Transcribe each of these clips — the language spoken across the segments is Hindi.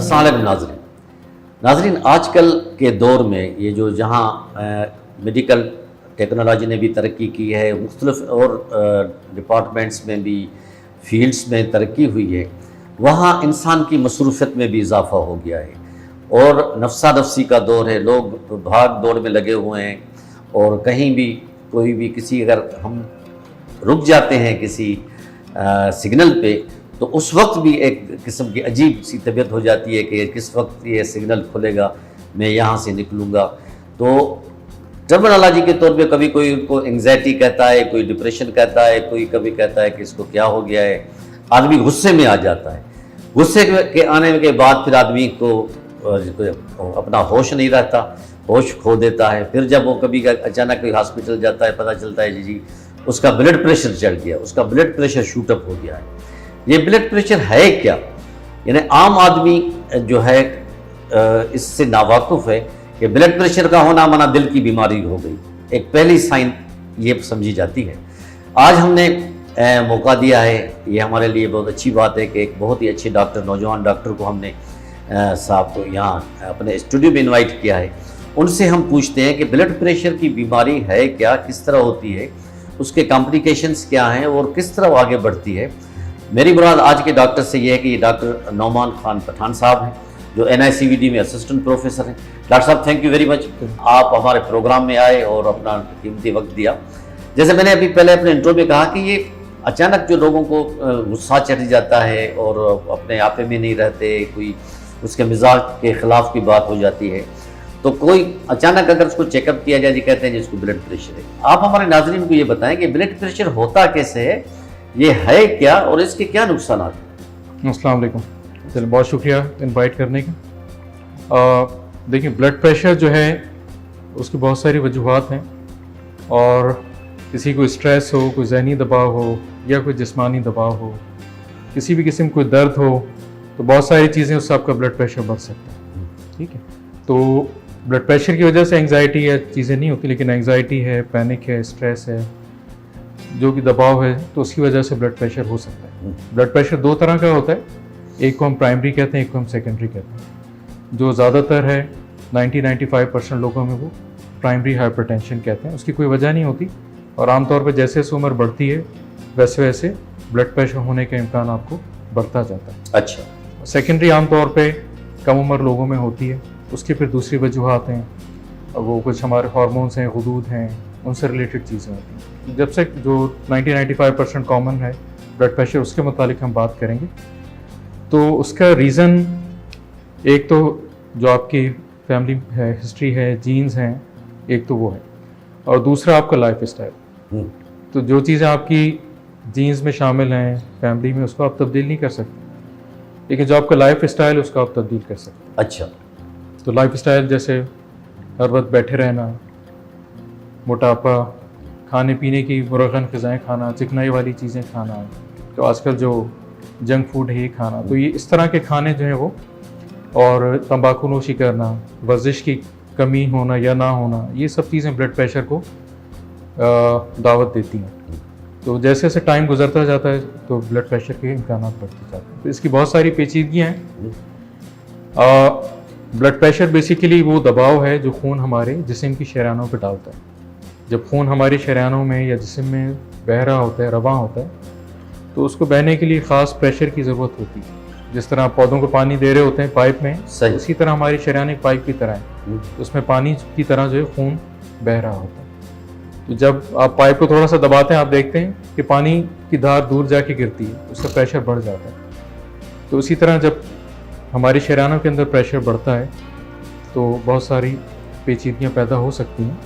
अस्सलाम वालेकुम नाज़रीन। नाज़रीन, आजकल के दौर में ये जो जहाँ मेडिकल टेक्नोलॉजी ने भी तरक्की की है, मुख्तलिफ और डिपार्टमेंट्स में भी, फील्ड्स में तरक्की हुई है, वहाँ इंसान की मसरूफ़ियत में भी इजाफ़ा हो गया है और नफसा नफसी का दौर है। लोग भाग दौड़ में लगे हुए हैं और कहीं भी कोई भी किसी अगर हम रुक जाते हैं किसी सिग्नल पे तो उस वक्त भी एक किस्म की अजीब सी तबीयत हो जाती है कि किस वक्त ये सिग्नल खुलेगा, मैं यहाँ से निकलूँगा। तो टर्मिनोलॉजी के तौर पे कभी कोई उनको एंग्जाइटी कहता है, कोई डिप्रेशन कहता है, कोई कभी कहता है कि इसको क्या हो गया है। आदमी गुस्से में आ जाता है। गुस्से के आने के बाद फिर आदमी को अपना होश नहीं रहता, होश खो देता है। फिर जब वो कभी अचानक कोई हॉस्पिटल जाता है, पता चलता है जी उसका ब्लड प्रेशर चढ़ गया, उसका ब्लड प्रेशर शूटअप हो गया है। ये ब्लड प्रेशर है क्या? यानी आम आदमी जो है इससे नावाकुफ़ है कि ब्लड प्रेशर का होना माना दिल की बीमारी हो गई, एक पहली साइन ये समझी जाती है। आज हमने मौका दिया है, ये हमारे लिए बहुत अच्छी बात है कि एक बहुत ही अच्छे डॉक्टर, नौजवान डॉक्टर को हमने साहब को यहाँ अपने स्टूडियो में इनवाइट किया है। उनसे हम पूछते हैं कि ब्लड प्रेशर की बीमारी है क्या, किस तरह होती है, उसके कॉम्प्लिकेशंस क्या हैं और किस तरह आगे बढ़ती है। मेरी मुराद आज के डॉक्टर से ये है कि ये डॉक्टर नौमान खान पठान साहब हैं जो NICVD में असिस्टेंट प्रोफेसर हैं। डॉक्टर साहब, थैंक यू वेरी मच, आप हमारे प्रोग्राम में आए और अपना कीमती वक्त दिया। जैसे मैंने अभी पहले अपने इंट्रो में कहा कि ये अचानक जो लोगों को गुस्सा चढ़ जाता है और अपने आपे में नहीं रहते, कोई उसके मिजाज के ख़िलाफ़ की बात हो जाती है, तो कोई अचानक अगर उसको चेकअप किया जाए, जी कहते हैं जिसको ब्लड प्रेशर है। आप हमारे नाज़रीन को ये बताएं कि ब्लड प्रेशर होता कैसे है, ये है क्या और इसके क्या नुकसान हैं? अस्सलाम वालेकुम। चलिए, बहुत शुक्रिया इनवाइट करने का। देखिए, ब्लड प्रेशर जो है उसकी बहुत सारी वजूहात हैं और किसी को स्ट्रेस हो, कोई ज़हनी दबाव हो या कोई जिस्मानी दबाव हो, किसी भी किस्म कोई दर्द हो, तो बहुत सारी चीज़ें उससे आपका ब्लड प्रेशर बढ़ सकता है। ठीक है, तो ब्लड प्रेशर की वजह से एंग्जाइटी या चीज़ें नहीं होती, लेकिन एंग्जाइटी है, पैनिक है, स्ट्रेस है, जो भी दबाव है, तो उसकी वजह से ब्लड प्रेशर हो सकता है। ब्लड प्रेशर दो तरह का होता है, एक को हम प्राइमरी कहते हैं, एक को हम सेकेंडरी कहते हैं। जो ज़्यादातर है 90-95% लोगों में वो प्राइमरी हाइपरटेंशन कहते हैं। उसकी कोई वजह नहीं होती और आमतौर पर जैसे जैसे उम्र बढ़ती है वैसे वैसे ब्लड प्रेशर होने का इम्कान आपको बढ़ता जाता है। अच्छा। सेकेंडरी आमतौर पर कम उम्र लोगों में होती है, उसकी फिर दूसरी वजूहात हैं, वो कुछ हमारे हार्मोन्स हैं, गुदूद हैं, उनसे रिलेटेड चीज़ें होती हैं। जब से जो 90-95% कॉमन है ब्लड प्रेशर, उसके मुतालिक हम बात करेंगे। तो उसका रीज़न एक तो जो आपकी फैमिली है, हिस्ट्री है, जीन्स हैं, एक तो वो है, और दूसरा आपका लाइफ स्टाइल। तो जो चीज़ें आपकी जीन्स में शामिल हैं, फैमिली में, उसको आप तब्दील नहीं कर सकते, लेकिन जो आपका लाइफ स्टाइल है उसको आप तब्दील कर सकते हैं। अच्छा। तो लाइफ स्टाइल जैसे हर वक्त बैठे रहना, मोटापा, खाने पीने की मुरगन ग़िज़ाएँ खाना, चिकनाई वाली चीज़ें खाना, तो आजकल जो जंक फूड है ये खाना, तो ये इस तरह के खाने जो हैं वो, और तंबाकू नोशी करना, वर्जिश की कमी होना या ना होना, ये सब चीज़ें ब्लड प्रेशर को दावत देती हैं। तो जैसे जैसे टाइम गुजरता जाता है तो ब्लड प्रेशर के इम्कान बढ़ते जाते हैं। तो इसकी बहुत सारी पेचीदगियाँ हैं। ब्लड प्रेशर बेसिकली वो दबाव है जो खून हमारे जिस्म की शरीयानों पर डालता है। जब खून हमारी शरीयानों में या जिस्म में बह रहा होता है, रवां होता है, तो उसको बहने के लिए ख़ास प्रेशर की ज़रूरत होती है। जिस तरह आप पौधों को पानी दे रहे होते हैं पाइप में, उसी तरह हमारी शरीयान एक पाइप की तरह है, उसमें पानी की तरह जो है खून बह रहा होता है। तो जब आप पाइप को थोड़ा सा दबाते हैं, आप देखते हैं कि पानी की धार दूर जाके गिरती है, उसका प्रेशर बढ़ जाता है। तो उसी तरह जब हमारी शरीयानों के अंदर प्रेशर बढ़ता है तो बहुत सारी पेचीदगियाँ पैदा हो सकती हैं।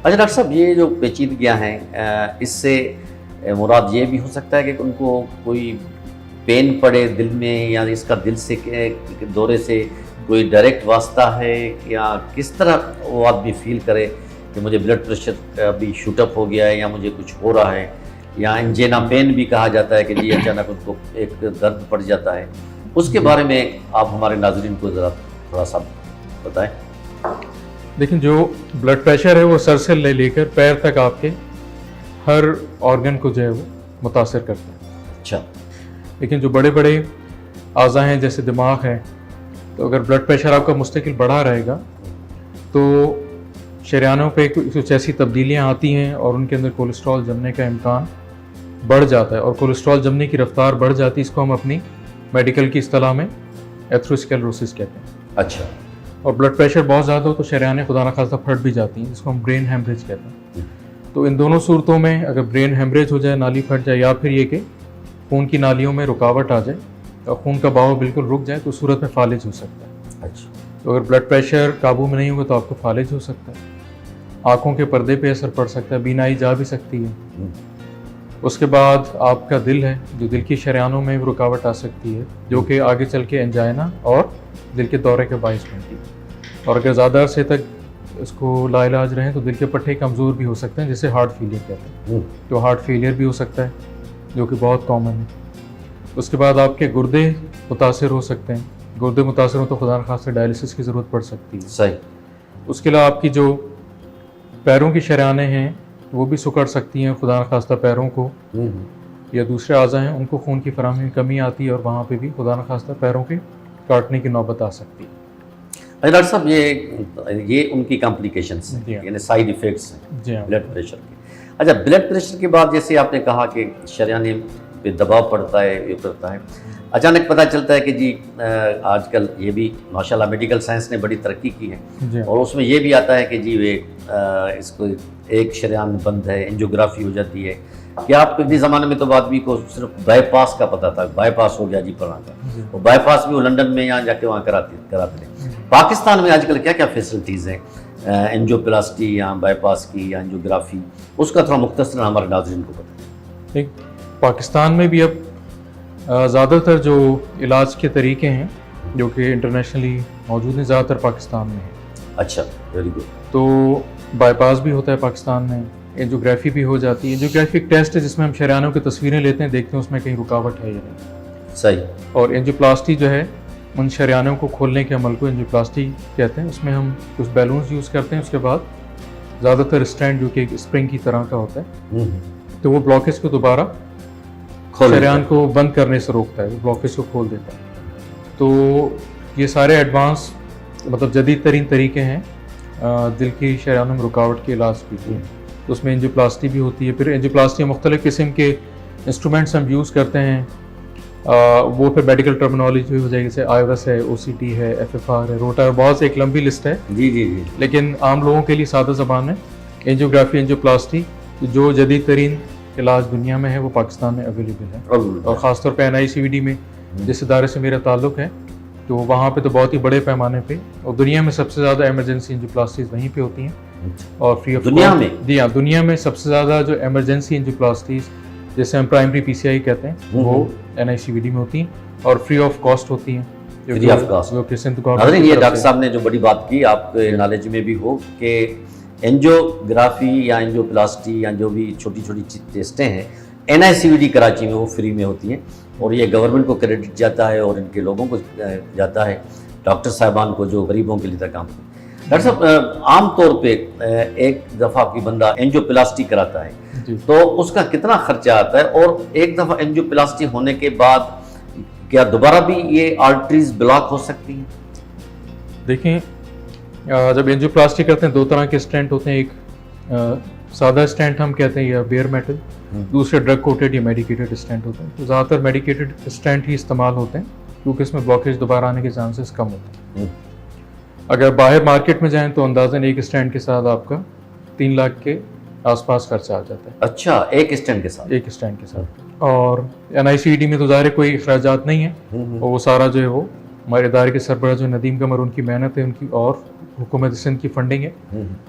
अच्छा डॉक्टर साहब, ये जो पेचीदगियाँ हैं, इससे मुराद ये भी हो सकता है कि उनको कोई पेन पड़े दिल में, या इसका दिल से दौरे से कोई डायरेक्ट वास्ता है, या किस तरह वो आदमी फील करे कि मुझे ब्लड प्रेशर अभी शूटअप हो गया है या मुझे कुछ हो रहा है, या एंजेना पेन भी कहा जाता है कि जी अचानक उनको एक दर्द पड़ जाता है, उसके बारे में आप हमारे नाज़रीन को ज़रा थोड़ा सा बताएं। लेकिन जो ब्लड प्रेशर है वो सर से लेकर पैर तक आपके हर ऑर्गन को जो है वो मुतासर करता है। अच्छा। लेकिन जो बड़े बड़े अज़ा हैं जैसे दिमाग है, तो अगर ब्लड प्रेशर आपका मुस्तकिल बढ़ा रहेगा तो शरीयानों पे कुछ ऐसी तब्दीलियाँ आती हैं और उनके अंदर कोलेस्ट्रॉल जमने का इम्कान बढ़ जाता है, और कोलेस्ट्रॉल जमने की रफ्तार बढ़ जाती है। इसको हम अपनी मेडिकल की इस्तिलाह में एथेरोस्क्लेरोसिस कहते हैं। अच्छा। और ब्लड प्रेशर बहुत ज़्यादा हो तो शरीयानें खुदा न खास्ता फट भी जाती हैं, जिसको हम ब्रेन हेमरेज कहते हैं। तो इन दोनों सूरतों में अगर ब्रेन हेमरेज हो जाए, नाली फट जाए, या फिर ये कि खून की नालियों में रुकावट आ जाए और खून का बहाव बिल्कुल रुक जाए, तो उस सूरत में फालिज हो सकता है। अच्छा। तो अगर ब्लड प्रेशर काबू में नहीं होगा तो आपको फालिज हो सकता है, आँखों के पर्दे पे असर पड़ सकता है, बीनाई जा भी सकती है। उसके बाद आपका दिल है, जो दिल की शरीयानों में रुकावट आ सकती है, जो कि आगे चल के एंजाइना और दिल के दौरे के बायस बनती है। और अगर ज़्यादा अरसे तक इसको लाइलाज रहें तो दिल के पट्टे कमज़ोर भी हो सकते हैं, जिसे हार्ट फेलियर कहते हैं। तो हार्ट फेलियर भी हो सकता है, जो कि बहुत कॉमन है। उसके बाद आपके गुर्दे मुतासर हो सकते हैं, गुर्दे मुतासर हो तो खुदा न खास्ता डायलिसिस की ज़रूरत पड़ सकती है। सही। उसके अलावा आपकी जो पैरों की शरीयानें हैं वो भी सुकड़ सकती हैं, खुदा न खास्ता पैरों को या दूसरे अज़ा हैं उनको खून की फराहमी में कमी आती है, और वहाँ पे भी खुदा न खास्ता पैरों के काटने की नौबत आ सकती है। डॉक्टर साहब, ये उनकी कॉम्प्लिकेशंस हैं, यानी साइड इफ़ेक्ट्स हैं ब्लड प्रेशर के। अच्छा, ब्लड प्रेशर के बाद जैसे आपने कहा कि शरीयाने पे दबाव पड़ता है, ये करता है, अचानक पता चलता है कि जी आजकल ये भी माशाल्लाह मेडिकल साइंस ने बड़ी तरक्की की है, और उसमें ये भी आता है कि जी वे इसको एक शरीयान बंद है, एंजियोग्राफी हो जाती है। कि आप पिछले ज़माने में तो आदमी को सिर्फ बाईपास का पता था, बाईपास हो गया जी फलां का, वो बाईपास भी वो लंदन में यहाँ जाके वहाँ कराते थे। पाकिस्तान में आजकल क्या क्या फैसिलिटीज़ हैं एंजियोप्लास्टी या बाईपास की या एंजियोग्राफी, उसका थोड़ा मुख्तसर हमारे नाज़रीन को बताएं। पाकिस्तान में भी अब ज़्यादातर जो इलाज के तरीके हैं जो कि इंटरनेशनली मौजूद हैं, ज़्यादातर पाकिस्तान में है। अच्छा, वेरी गुड। तो बाईपास भी होता है पाकिस्तान में, एंजियोग्राफी भी हो जाती है। एंजियोग्राफी एक टेस्ट है जिसमें हम शरीयानों की तस्वीरें लेते हैं, देखते हैं उसमें कहीं रुकावट है या नहीं। सही। और एंजियोप्लास्टी जो है उन शरीयानों को खोलने के अमल को एंजियोप्लास्टी कहते हैं। उसमें हम कुछ बैलून्स यूज़ करते हैं, उसके बाद ज़्यादातर स्टैंड जो कि एक स्प्रिंग की तरह का होता है, तो वो ब्लॉकेज को दोबारा शरीयान को बंद करने से रोकता है, वो ब्लॉकेज को खोल देता है। तो ये सारे एडवांस मतलब जदीद तरीन तरीके हैं दिल की शरीयानों में रुकावट के इलाज के लिए। तो उसमें एंजियोप्लास्टी भी होती है। फिर एंजियोप्लास्टी मुख्तलिफ़ किस्म के इंस्ट्रूमेंट्स हम यूज़ करते हैं, वो फिर मेडिकल टर्मिनोलॉजी हो जाएगी, जैसे आईवस है, OCT है, FFR है, रोटा है, बहुत से एक लंबी लिस्ट है। जी जी जी। लेकिन आम लोगों के लिए सादा ज़बान है एंजियोग्राफी, एंजियोप्लास्टी, जो जदीद तरीन इलाज दुनिया में है वो पाकिस्तान में अवेलेबल है। और ख़ासतौर पर NICVD में जिस इदारे से मेरा ताल्लुक़ है, तो वहाँ पे तो बहुत ही बड़े पैमाने पे, और दुनिया में सबसे ज़्यादा एमरजेंसी एंजियोप्लास्टीज वहीं पे होती हैं, और फ्री ऑफ दुनिया में। जी हाँ, दुनिया में सबसे ज़्यादा जो एमरजेंसी एंजियोप्लास्टीज जैसे हम प्राइमरी PCI कहते हैं वो NICVD में होती हैं, और फ्री ऑफ कॉस्ट होती हैं। Free of cost. जो कि सिंध गवर्नमेंट। ये डॉक्टर साहब ने जो बड़ी बात की, आपके नॉलेज में भी हो कि एंजियोग्राफी या एंजियोप्लास्टी या जो भी छोटी छोटी टेस्टें हैं NICVD कराची में वो फ्री में होती हैं, और ये गवर्नमेंट को क्रेडिट जाता है और इनके लोगों को जाता है, डॉक्टर साहबान को जो गरीबों के लिए काम करते हैं। डॉक्टर साहब, आम तौर पे एक दफ़ा की बंदा एंजियोप्लास्टी कराता है तो उसका कितना खर्चा आता है, और एक दफ़ा एंजियोप्लास्टी होने के बाद क्या दोबारा भी ये आर्टरीज ब्लॉक हो सकती हैं? देखें, जब एंजियोप्लास्टी करते हैं दो तरह के स्टेंट होते हैं, एक सादा स्टेंट हम कहते हैं या बेयर मेटल, दूसरे ड्रग कोटेड या मेडिकेटेड स्टेंट होते हैं। तो ज़्यादातर मेडिकेटेड स्टेंट ही इस्तेमाल होते हैं क्योंकि इसमें ब्लॉकेज दोबारा आने के चांसेस कम होते हैं। अगर बाहर मार्केट में जाएं तो अंदाज़न एक स्टेंट के साथ आपका 3 लाख के आसपास खर्चा आ जाता है। अच्छा, एक स्टेंट के साथ? एक स्टेंट के साथ। और NICVD में तो ज़ाहिर कोई अखराजात नहीं है, और वो सारा जो है वो हमारे इदारे के सरबराह जो नदीम कमर, उनकी मेहनत है उनकी, और हुकूमत सिंध की फंडिंग है,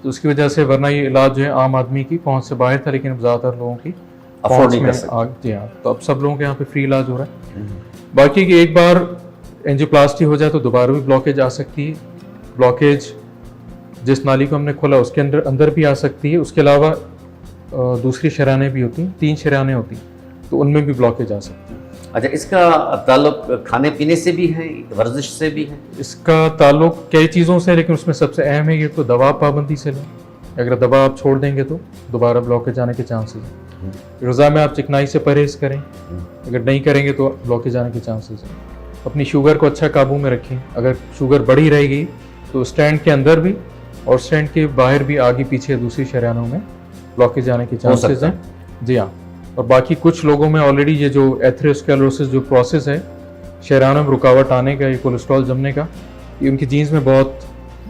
तो उसकी वजह से, वरना ये इलाज जो है आम आदमी की पहुंच से बाहर था, लेकिन अब ज़्यादातर लोगों की अफोर्ड नहीं कर सकते। जी हाँ, तो अब सब लोगों के यहाँ पे फ्री इलाज हो रहा है। बाकी कि एक बार एंजियोप्लास्टी हो जाए तो दोबारा भी ब्लॉकेज आ सकती है। ब्लॉकेज जिस नाली को हमने खोला उसके अंदर भी आ सकती है। उसके अलावा दूसरी शरीयानें भी होती हैं, 3 शरीयानें होती हैं, तो उनमें भी ब्लॉकेज आ सकती है। अच्छा, इसका ताल्लुक खाने पीने से भी है, वर्जिश से भी है? इसका ताल्लुक कई चीज़ों से है, लेकिन उसमें सबसे अहम है ये तो दवा पाबंदी से लें। अगर दवा आप छोड़ देंगे तो दोबारा ब्लॉकेज आने के चांसेस हैं। ग़िज़ा में आप चिकनाई से परहेज़ करें, अगर नहीं करेंगे तो ब्लॉकेज आने के चांसेस हैं। अपनी शुगर को अच्छा काबू में रखें। अगर शुगर बढ़ी रहेगी तो स्टैंड के अंदर भी और स्टैंड के बाहर भी आगे पीछे दूसरी शरीयानों में ब्लॉकेज आने के चांसेस सकता हैं। जी हाँ। और बाकी कुछ लोगों में ऑलरेडी ये जो एथेरोस्क्लेरोसिस जो प्रोसेस है, शरीयानों में रुकावट आने का, ये कोलेस्ट्रॉल जमने का, ये उनकी जीन्स में बहुत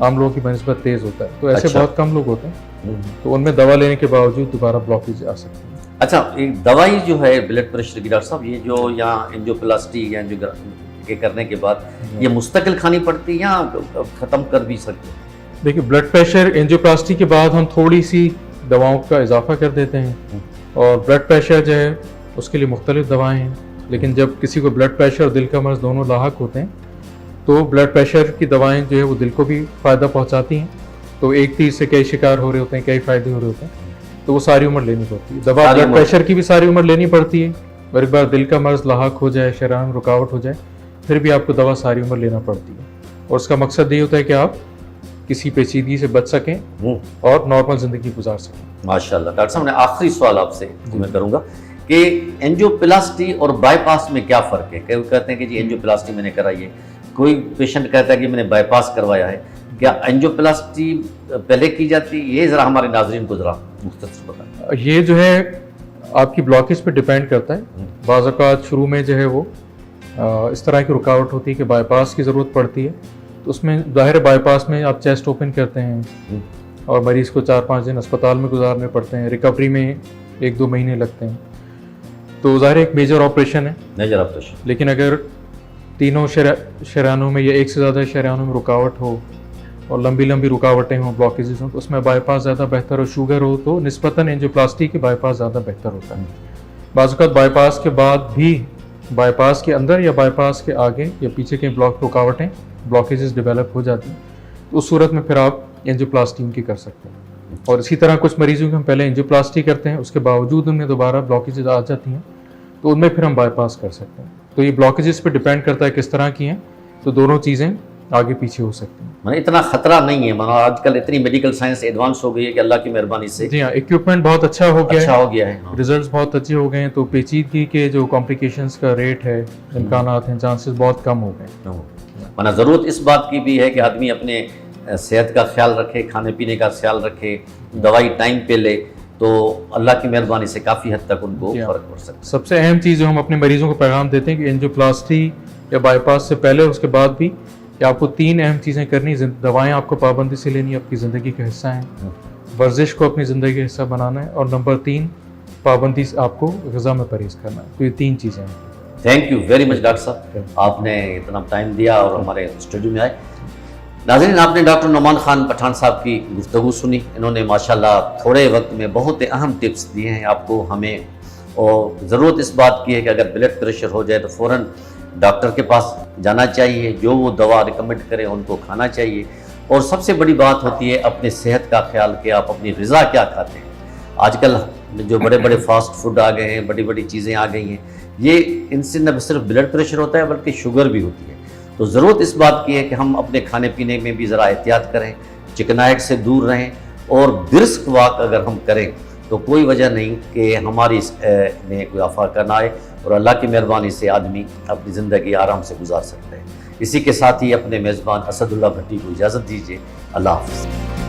आम लोगों की बनस्बत तेज़ होता है। तो ऐसे अच्छा। बहुत कम लोग होते हैं, तो उनमें दवा लेने के बावजूद दोबारा ब्लॉकेज आ सकते हैं। अच्छा, एक दवाई जो है ब्लड प्रेशर की, डॉक्टर साहब, ये जो यहाँ एंजियोप्लास्टी या के करने के बाद ये मुस्तकिल खानी पड़ती है या ख़त्म कर भी सकते हैं? देखिए, ब्लड प्रेशर एंजियोप्लास्टी के बाद हम थोड़ी सी दवाओं का इजाफा कर देते हैं, और ब्लड प्रेशर जो है उसके लिए मुख्तलिफ दवाएं हैं। लेकिन जब किसी को ब्लड प्रेशर और दिल का मर्ज़ दोनों लाहक होते हैं तो ब्लड प्रेशर की दवाएं जो है वो दिल को भी फ़ायदा पहुंचाती हैं। तो एक तीर से कई शिकार हो रहे होते हैं, कई फ़ायदे हो रहे होते हैं, तो वो सारी उम्र लेनी पड़ती है दवा। सारी ब्लड उम्र। प्रेशर की भी सारी उम्र लेनी पड़ती है, और एक बार दिल का मर्ज़ लाहक हो जाए, शरीर में रुकावट हो जाए, फिर भी आपको दवा सारी उम्र लेना पड़ती है। और उसका मकसद ये होता है कि आप किसी पेचीदगी से बच सकें और नॉर्मल ज़िंदगी गुजार सकें। माशाल्लाह। डॉक्टर साहब, मैं आखिरी सवाल आपसे मैं करूँगा कि एंजियोप्लास्टी और बाईपास में क्या फ़र्क है? कई कहते हैं कि जी एंजियोप्लास्टी मैंने कराई है, कोई पेशेंट कहता है कि मैंने बाईपास करवाया है। क्या एंजियोप्लास्टी पहले की जाती है? ये ज़रा हमारे नाज़रीन को ज़रा मुख्तसर बताएं। ये जो है आपकी ब्लॉकेज पे डिपेंड करता है। बाज़ औक़ात शुरू में जो है वो इस तरह की रुकावट होती है कि बाईपास की ज़रूरत पड़ती है, तो उसमें ज़ाहिर बाईपास में आप चेस्ट ओपन करते हैं और मरीज़ को 4-5 दिन अस्पताल में गुजारने पड़ते हैं, रिकवरी में 1-2 महीने लगते हैं, तो ज़ाहिर एक मेजर ऑपरेशन है। Major operation. लेकिन अगर तीनों शरीयानों में या एक से ज़्यादा शरीयानों में रुकावट हो और लंबी लंबी रुकावटें हों, ब्लॉकेजेस हों, तो उसमें बाईपास ज़्यादा बेहतर हो। शुगर हो तो निस्बतन एंजियोप्लास्टी के बाईपास ज़्यादा बेहतर होता है। बाज़ औक़ात बाईपास के बाद भी, बाईपास के अंदर या बाईपास के आगे या पीछे के रुकावटें, ब्लॉकेजेस डेवलप हो जाती हैं, तो उस सूरत में फिर आप एंजियोप्लास्टी उनकी कर सकते हैं। और इसी तरह कुछ मरीजों की हम पहले एंजियोप्लास्टी करते हैं, उसके बावजूद उनमें दोबारा ब्लॉकेजेस आ जाती हैं, तो उनमें फिर हम बाईपास कर सकते हैं। तो ये ब्लॉकेजेस पे डिपेंड करता है किस तरह की हैं, तो दोनों चीज़ें आगे पीछे हो सकती हैं। मतलब इतना खतरा नहीं है, मतलब आजकल इतनी मेडिकल साइंस एडवांस हो गई है कि अल्लाह की मेहरबानी से जी हाँ, इक्विपमेंट बहुत अच्छा हो गया अच्छा है, हो गया है। हाँ। रिजल्ट्स बहुत अच्छे हो गए हैं, तो पेचीदगी के जो कॉम्प्लिकेशंस का रेट है, इम्कानात हैं, चांसेस बहुत कम हो गए हैं। वरना ज़रूरत इस बात की भी है कि आदमी अपने सेहत का ख्याल रखे, खाने पीने का ख्याल रखे, दवाई टाइम पे ले, तो अल्लाह की मेहरबानी से काफ़ी हद तक उनको फ़र्क पड़ सकता है। सबसे अहम चीज़ जो हम अपने मरीजों को पैगाम देते हैं कि एंजियोप्लास्टी या बाईपास से पहले, उसके बाद भी, कि आपको 3 अहम चीज़ें करनी। दवाएं आपको पाबंदी से लेनी, आपकी ज़िंदगी का हिस्सा हैं। वर्जिश को अपनी ज़िंदगी का हिस्सा बनाना है, और नंबर 3 पाबंदी से आपको ग़िज़ा में परहेज़ करना है। तो ये 3 चीज़ें हैं। Thank you very much doctor साहब, आपने इतना टाइम दिया और हमारे स्टूडियो में आए। नाज़रीन, आपने डॉक्टर नुमान खान पठान साहब की गुफ्तगू सुनी। इन्होंने माशाल्लाह थोड़े वक्त में बहुत अहम टिप्स दिए हैं आपको, हमें। और ज़रूरत इस बात की है कि अगर ब्लड प्रेशर हो जाए तो फ़ौरन डॉक्टर के पास जाना चाहिए, जो वो दवा रिकमेंड करें उनको खाना चाहिए। और सबसे बड़ी बात होती है अपने सेहत का ख्याल, कि आप अपनी ग़िज़ा क्या खाते हैं। आजकल जो बड़े बड़े फास्ट फूड आ गए हैं, बड़ी बड़ी चीज़ें आ गई हैं, ये इनसे न सिर्फ ब्लड प्रेशर होता है बल्कि शुगर भी होती है। तो ज़रूरत इस बात की है कि हम अपने खाने पीने में भी ज़रा एहतियात करें, चिकनाहट से दूर रहें, और ब्रिस्क वॉक अगर हम करें तो कोई वजह नहीं कि हमारी में कोई आफाका ना आए, और अल्लाह की मेहरबानी से आदमी अपनी ज़िंदगी आराम से गुजार सकते हैं। इसी के साथ ही अपने मेज़बान असदुल्लाह भट्टी को इजाज़त दीजिए। अल्लाह हाफ़िज़।